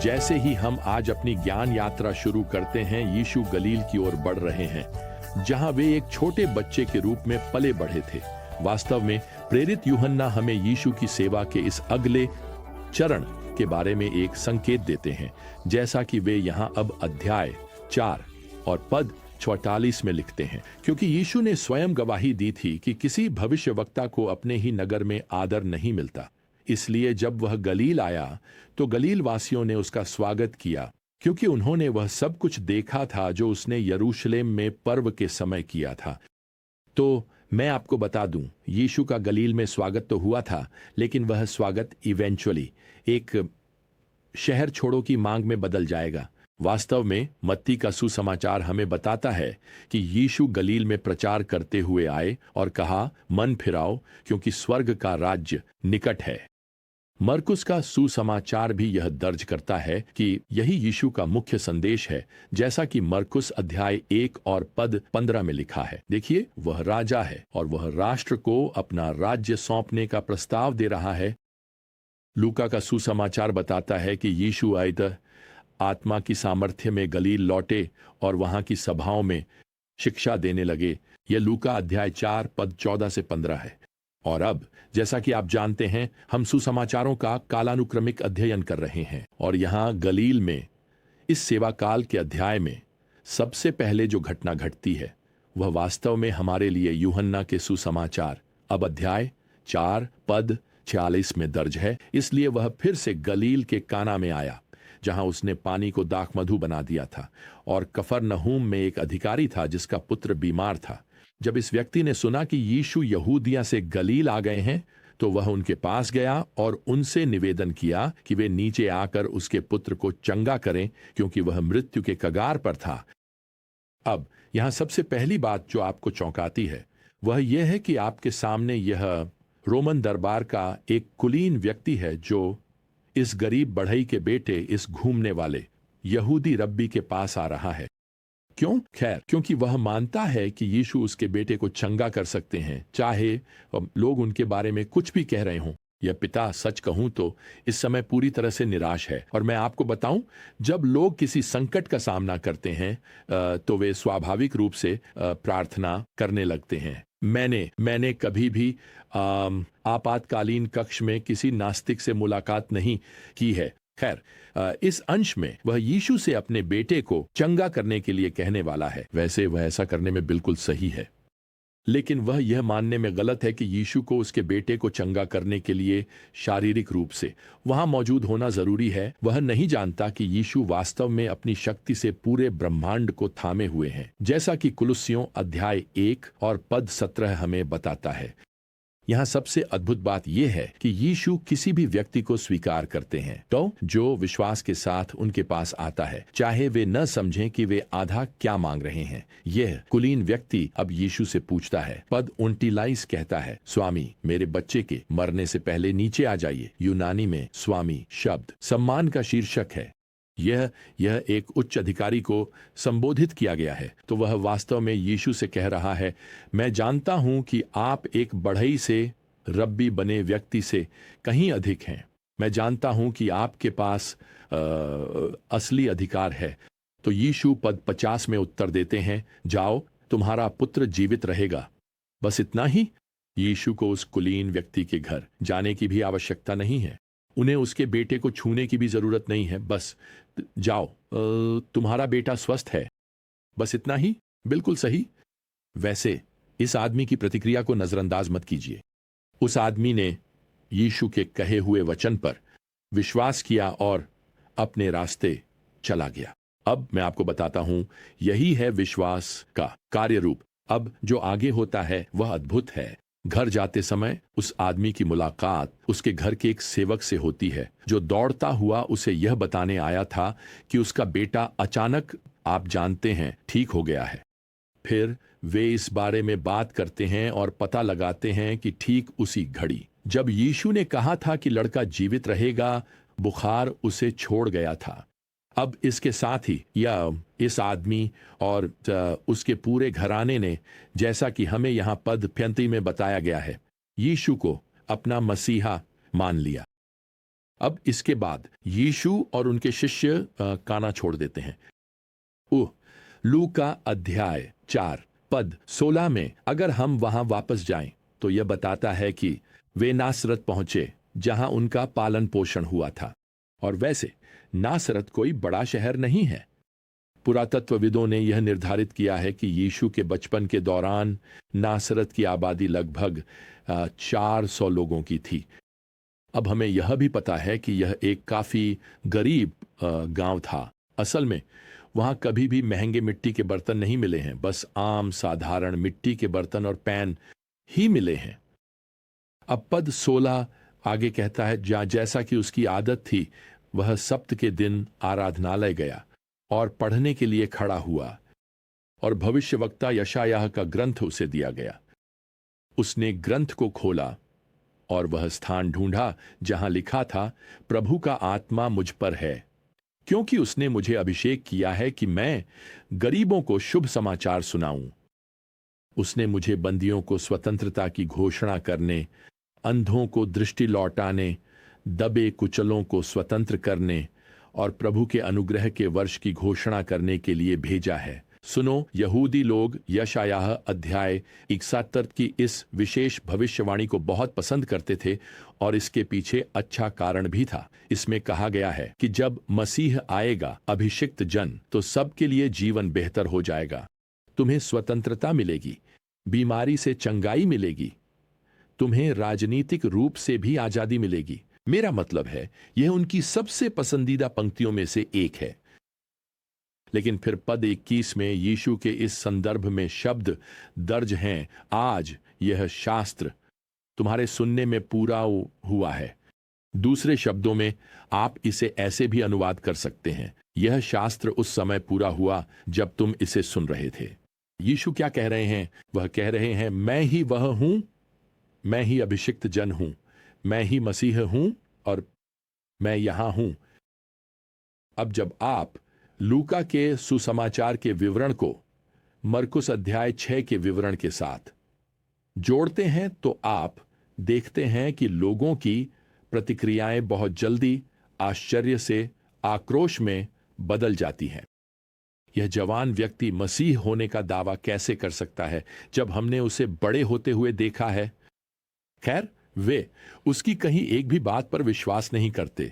जैसे ही हम आज अपनी ज्ञान यात्रा शुरू करते हैं, यीशु गलील की ओर बढ़ रहे हैं, जहां वे एक छोटे बच्चे के रूप में पले बढ़े थे। वास्तव में प्रेरित यूहन्ना हमें यीशु की सेवा के इस अगले चरण के बारे में एक संकेत देते हैं, जैसा कि वे यहाँ अब अध्याय 4 और पद 44 में लिखते हैं। क्योंकि यीशु ने स्वयं गवाही दी थी कि किसी भविष्यवक्ता को अपने ही नगर में आदर नहीं मिलता, इसलिए जब वह गलील आया तो गलील वासियों ने उसका स्वागत किया, क्योंकि उन्होंने वह सब कुछ देखा था जो उसने यरूशलेम में पर्व के समय किया था। तो मैं आपको बता दूं, यीशु का गलील में स्वागत तो हुआ था, लेकिन वह स्वागत इवेंचुअली एक शहर छोड़ो की मांग में बदल जाएगा। वास्तव में मत्ती का सुसमाचार हमें बताता है कि यीशु गलील में प्रचार करते हुए आए और कहा, मन फिराओ क्योंकि स्वर्ग का राज्य निकट है। मरकुस का सुसमाचार भी यह दर्ज करता है कि यही यीशु का मुख्य संदेश है, जैसा कि मरकुस अध्याय 1 और पद 15 में लिखा है। देखिए, वह राजा है और वह राष्ट्र को अपना राज्य सौंपने का प्रस्ताव दे रहा है। लूका का सुसमाचार बताता है कि यीशु आयतः आत्मा की सामर्थ्य में गलील लौटे और वहां की सभाओं में शिक्षा देने लगे। यह लूका अध्याय 4 पद 14 से 15 है। और अब जैसा कि आप जानते हैं, हम सुसमाचारों का कालानुक्रमिक अध्ययन कर रहे हैं और यहाँ गलील में इस सेवा काल के अध्याय में सबसे पहले जो घटना घटती है वह वास्तव में हमारे लिए यूहन्ना के सुसमाचार अब अध्याय 4 पद 46 में दर्ज है। इसलिए वह फिर से गलील के काना में आया, जहां उसने पानी को दाखमधु बना दिया था। और कफरनहूम में एक अधिकारी था जिसका पुत्र बीमार था। जब इस व्यक्ति ने सुना कि यीशु यहूदिया से गलील आ गए हैं, तो वह उनके पास गया और उनसे निवेदन किया कि वे नीचे आकर उसके पुत्र को चंगा करें, क्योंकि वह मृत्यु के कगार पर था। अब यहां सबसे पहली बात जो आपको चौंकाती है वह यह है कि आपके सामने यह रोमन दरबार का एक कुलीन व्यक्ति है जो इस गरीब बढ़ई के बेटे, इस घूमने वाले यहूदी रब्बी के पास आ रहा है। क्यों? खैर, क्योंकि वह मानता है कि यीशु उसके बेटे को चंगा कर सकते हैं, चाहे लोग उनके बारे में कुछ भी कह रहे हों। यह पिता, सच कहूं तो इस समय पूरी तरह से निराश है। और मैं आपको बताऊं, जब लोग किसी संकट का सामना करते हैं तो वे स्वाभाविक रूप से प्रार्थना करने लगते हैं। मैंने कभी भी आपातकालीन कक्ष में किसी नास्तिक से मुलाकात नहीं की है। खैर, इस अंश में वह यीशु से अपने बेटे को चंगा करने के लिए कहने वाला है। वैसे वह ऐसा करने में बिल्कुल सही है, लेकिन वह यह मानने में गलत है कि यीशु को उसके बेटे को चंगा करने के लिए शारीरिक रूप से वहां मौजूद होना जरूरी है। वह नहीं जानता कि यीशु वास्तव में अपनी शक्ति से पूरे ब्रह्मांड को थामे हुए हैं, जैसा कि कुलुस्सियों अध्याय 1 और पद 17 हमें बताता है। यहाँ सबसे अद्भुत बात यह है कि यीशु किसी भी व्यक्ति को स्वीकार करते हैं तो जो विश्वास के साथ उनके पास आता है, चाहे वे न समझें कि वे आधा क्या मांग रहे हैं। यह कुलीन व्यक्ति अब यीशु से पूछता है। पद 29 कहता है, स्वामी, मेरे बच्चे के मरने से पहले नीचे आ जाइए। यूनानी में स्वामी शब्द सम्मान का शीर्षक है। यह एक उच्च अधिकारी को संबोधित किया गया है। तो वह वास्तव में यीशु से कह रहा है, मैं जानता हूं कि आप एक बढ़ई से रब्बी बने व्यक्ति से कहीं अधिक हैं। मैं जानता हूं कि आपके पास असली अधिकार है। तो यीशु पद 50 में उत्तर देते हैं, जाओ, तुम्हारा पुत्र जीवित रहेगा। बस इतना ही। यीशु को उस कुलीन व्यक्ति के घर जाने की भी आवश्यकता नहीं है। उन्हें उसके बेटे को छूने की भी जरूरत नहीं है। बस जाओ, तुम्हारा बेटा स्वस्थ है। बस इतना ही। बिल्कुल सही। वैसे इस आदमी की प्रतिक्रिया को नजरअंदाज मत कीजिए। उस आदमी ने यीशु के कहे हुए वचन पर विश्वास किया और अपने रास्ते चला गया। अब मैं आपको बताता हूं, यही है विश्वास का कार्य रूप। अब जो आगे होता है वह अद्भुत है। घर जाते समय उस आदमी की मुलाकात उसके घर के एक सेवक से होती है, जो दौड़ता हुआ उसे यह बताने आया था कि उसका बेटा अचानक, आप जानते हैं, ठीक हो गया है। फिर वे इस बारे में बात करते हैं और पता लगाते हैं कि ठीक उसी घड़ी जब यीशु ने कहा था कि लड़का जीवित रहेगा, बुखार उसे छोड़ गया था। अब इसके साथ ही या इस आदमी और उसके पूरे घराने ने, जैसा कि हमें यहाँ पद 35 में बताया गया है, यीशु को अपना मसीहा मान लिया। अब इसके बाद यीशु और उनके शिष्य काना छोड़ देते हैं। लू का अध्याय 4 पद 16 में अगर हम वहां वापस जाएं तो यह बताता है कि वे नासरत पहुंचे जहां उनका पालन पोषण हुआ था। और वैसे नासरत कोई बड़ा शहर नहीं है। पुरातत्वविदों ने यह निर्धारित किया है कि यीशु के बचपन के दौरान नासरत की आबादी लगभग 400 लोगों की थी। अब हमें यह भी पता है कि यह एक काफी गरीब गांव था। असल में वहां कभी भी महंगे मिट्टी के बर्तन नहीं मिले हैं, बस आम साधारण मिट्टी के बर्तन और पैन ही मिले हैं। अब पद 16 आगे कहता है, जैसा कि उसकी आदत थी वह सप्त के दिन आराधनालय गया और पढ़ने के लिए खड़ा हुआ, और भविष्यवक्ता यशायाह का ग्रंथ उसे दिया गया। उसने ग्रंथ को खोला और वह स्थान ढूंढा जहां लिखा था, प्रभु का आत्मा मुझ पर है, क्योंकि उसने मुझे अभिषेक किया है कि मैं गरीबों को शुभ समाचार सुनाऊं। उसने मुझे बंदियों को स्वतंत्रता की घोषणा करने, अंधों को दृष्टि लौटाने, दबे कुचलों को स्वतंत्र करने और प्रभु के अनुग्रह के वर्ष की घोषणा करने के लिए भेजा है। सुनो, यहूदी लोग यशायाह अध्याय 71 की इस विशेष भविष्यवाणी को बहुत पसंद करते थे और इसके पीछे अच्छा कारण भी था। इसमें कहा गया है कि जब मसीह आएगा अभिषिक्त जन, तो सबके लिए जीवन बेहतर हो जाएगा। तुम्हें स्वतंत्रता मिलेगी, बीमारी से चंगाई मिलेगी, तुम्हें राजनीतिक रूप से भी आजादी मिलेगी। मेरा मतलब है, यह उनकी सबसे पसंदीदा पंक्तियों में से एक है। लेकिन फिर पद 21 में यीशु के इस संदर्भ में शब्द दर्ज हैं, आज यह शास्त्र तुम्हारे सुनने में पूरा हुआ है। दूसरे शब्दों में आप इसे ऐसे भी अनुवाद कर सकते हैं, यह शास्त्र उस समय पूरा हुआ जब तुम इसे सुन रहे थे। यीशु क्या कह रहे हैं? वह कह रहे हैं, मैं ही वह हूं, मैं ही अभिषिक्त जन हूं, मैं ही मसीह हूं और मैं यहां हूं। अब जब आप लूका के सुसमाचार के विवरण को मरकुस अध्याय 6 के विवरण के साथ जोड़ते हैं तो आप देखते हैं कि लोगों की प्रतिक्रियाएं बहुत जल्दी आश्चर्य से आक्रोश में बदल जाती हैं। यह जवान व्यक्ति मसीह होने का दावा कैसे कर सकता है जब हमने उसे बड़े होते हुए देखा है? खैर, वे उसकी कहीं एक भी बात पर विश्वास नहीं करते।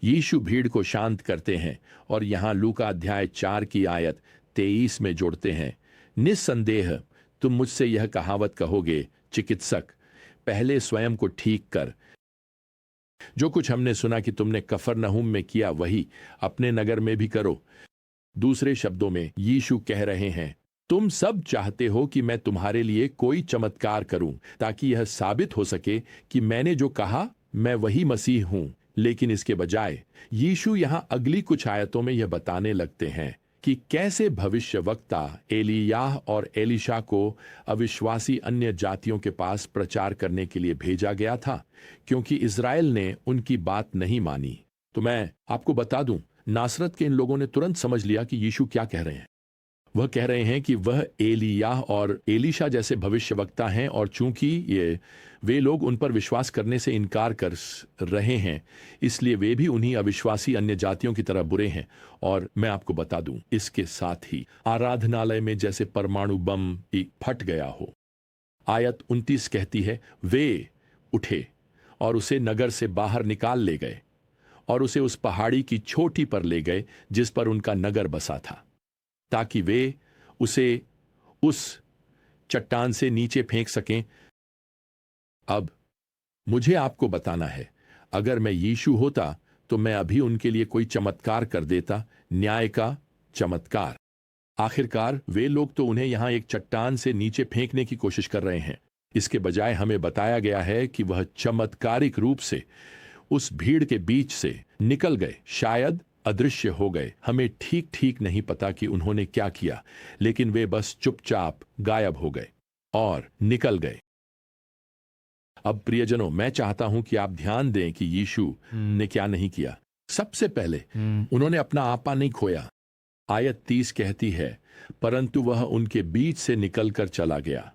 यीशु भीड़ को शांत करते हैं और यहां लूका अध्याय 4 की आयत 23 में जोड़ते हैं, निस्संदेह तुम मुझसे यह कहावत कहोगे, चिकित्सक पहले स्वयं को ठीक कर। जो कुछ हमने सुना कि तुमने कफरनहूम में किया, वही अपने नगर में भी करो। दूसरे शब्दों में यीशु कह रहे हैं, तुम सब चाहते हो कि मैं तुम्हारे लिए कोई चमत्कार करूं ताकि यह साबित हो सके कि मैंने जो कहा मैं वही मसीह हूं। लेकिन इसके बजाय यीशु यहां अगली कुछ आयतों में यह बताने लगते हैं कि कैसे भविष्यवक्ता एलियाह और एलीशा को अविश्वासी अन्य जातियों के पास प्रचार करने के लिए भेजा गया था, क्योंकि इज़राइल ने उनकी बात नहीं मानी। तो मैं आपको बता दूं, नासरत के इन लोगों ने तुरंत समझ लिया कि यीशु क्या कह रहे हैं। वह कह रहे हैं कि वह एलियाह और एलीशा जैसे भविष्यवक्ता हैं, और चूंकि वे लोग उन पर विश्वास करने से इनकार कर रहे हैं, इसलिए वे भी उन्हीं अविश्वासी अन्य जातियों की तरह बुरे हैं। और मैं आपको बता दूं, इसके साथ ही आराधनालय में जैसे परमाणु बम फट गया हो। आयत 29 कहती है, वे उठे और उसे नगर से बाहर निकाल ले गए और उसे उस पहाड़ी की चोटी पर ले गए जिस पर उनका नगर बसा था, ताकि वे उसे उस चट्टान से नीचे फेंक सकें। अब मुझे आपको बताना है, अगर मैं यीशु होता तो मैं अभी उनके लिए कोई चमत्कार कर देता, न्याय का चमत्कार। आखिरकार वे लोग तो उन्हें यहां एक चट्टान से नीचे फेंकने की कोशिश कर रहे हैं। इसके बजाय हमें बताया गया है कि वह चमत्कारिक रूप से उस भीड़ के बीच से निकल गए, शायद अदृश्य हो गए। हमें ठीक ठीक नहीं पता कि उन्होंने क्या किया, लेकिन वे बस चुपचाप गायब हो गए और निकल गए। अब प्रियजनों, मैं चाहता हूं कि आप ध्यान दें कि यीशु ने क्या नहीं किया। सबसे पहले उन्होंने अपना आपा नहीं खोया। आयत 30 कहती है, परंतु वह उनके बीच से निकलकर चला गया।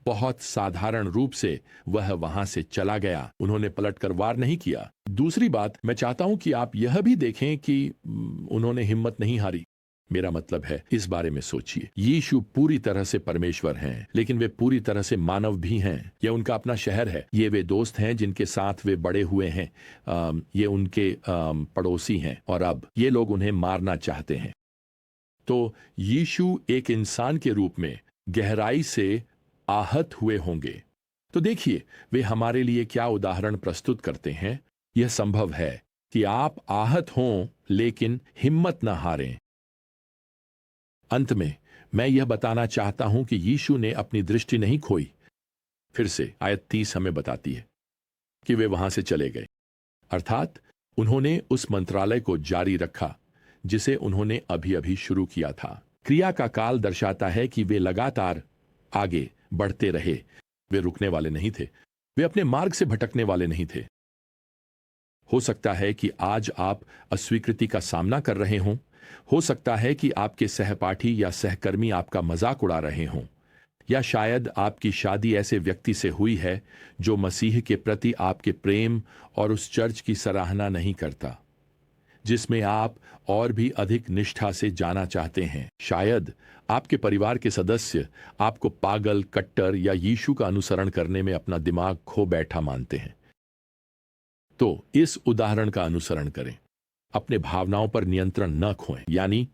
बहुत साधारण रूप से वह वहां से चला गया। उन्होंने पलटकर वार नहीं किया। दूसरी बात, मैं चाहता हूं कि आप यह भी देखें कि उन्होंने हिम्मत नहीं हारी। मेरा मतलब है, इस बारे में सोचिए। यीशु पूरी तरह से परमेश्वर हैं, लेकिन वे पूरी तरह से मानव भी हैं। यह उनका अपना शहर है। ये वे दोस्त हैं जिनके साथ वे बड़े हुए हैं। ये उनके पड़ोसी हैं, और अब ये लोग उन्हें मारना चाहते हैं। तो यीशु एक इंसान के रूप में गहराई से आहत हुए होंगे। तो देखिए, वे हमारे लिए क्या उदाहरण प्रस्तुत करते हैं। यह संभव है कि आप आहत हों, लेकिन हिम्मत न हारें। अंत में मैं यह बताना चाहता हूं कि यीशु ने अपनी दृष्टि नहीं खोई। फिर से आयत 30 हमें बताती है कि वे वहां से चले गए, अर्थात उन्होंने उस मंत्रालय को जारी रखा जिसे उन्होंने अभी अभी शुरू किया था। क्रिया का काल दर्शाता है कि वे लगातार आगे बढ़ते रहे। वे रुकने वाले नहीं थे। वे अपने मार्ग से भटकने वाले नहीं थे। हो सकता है कि आज आप अस्वीकृति का सामना कर रहे हों। हो सकता है कि आपके सहपाठी या सहकर्मी आपका मजाक उड़ा रहे हों, या शायद आपकी शादी ऐसे व्यक्ति से हुई है जो मसीह के प्रति आपके प्रेम और उस चर्च की सराहना नहीं करता जिसमें आप और भी अधिक निष्ठा से जाना चाहते हैं। शायद आपके परिवार के सदस्य आपको पागल, कट्टर या यीशु का अनुसरण करने में अपना दिमाग खो बैठा मानते हैं। तो इस उदाहरण का अनुसरण करें। अपने भावनाओं पर नियंत्रण न खोएं, यानी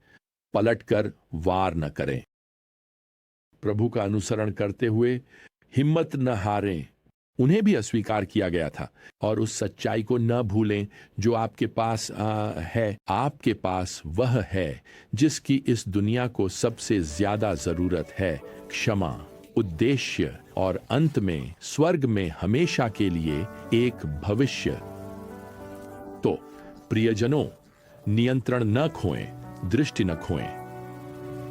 पलटकर वार न करें। प्रभु का अनुसरण करते हुए हिम्मत न हारें। उन्हें भी अस्वीकार किया गया था, और उस सच्चाई को न भूलें जो आपके पास है। आपके पास वह है जिसकी इस दुनिया को सबसे ज्यादा जरूरत है, क्षमा, उद्देश्य और अंत में स्वर्ग में हमेशा के लिए एक भविष्य। तो प्रियजनों, नियंत्रण न खोएं, दृष्टि न खोएं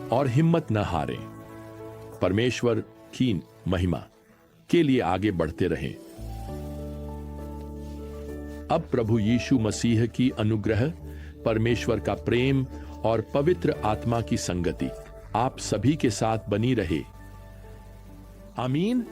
और हिम्मत न हारें। परमेश्वर की महिमा के लिए आगे बढ़ते रहें। अब प्रभु यीशु मसीह की अनुग्रह, परमेश्वर का प्रेम और पवित्र आत्मा की संगति आप सभी के साथ बनी रहे। आमीन।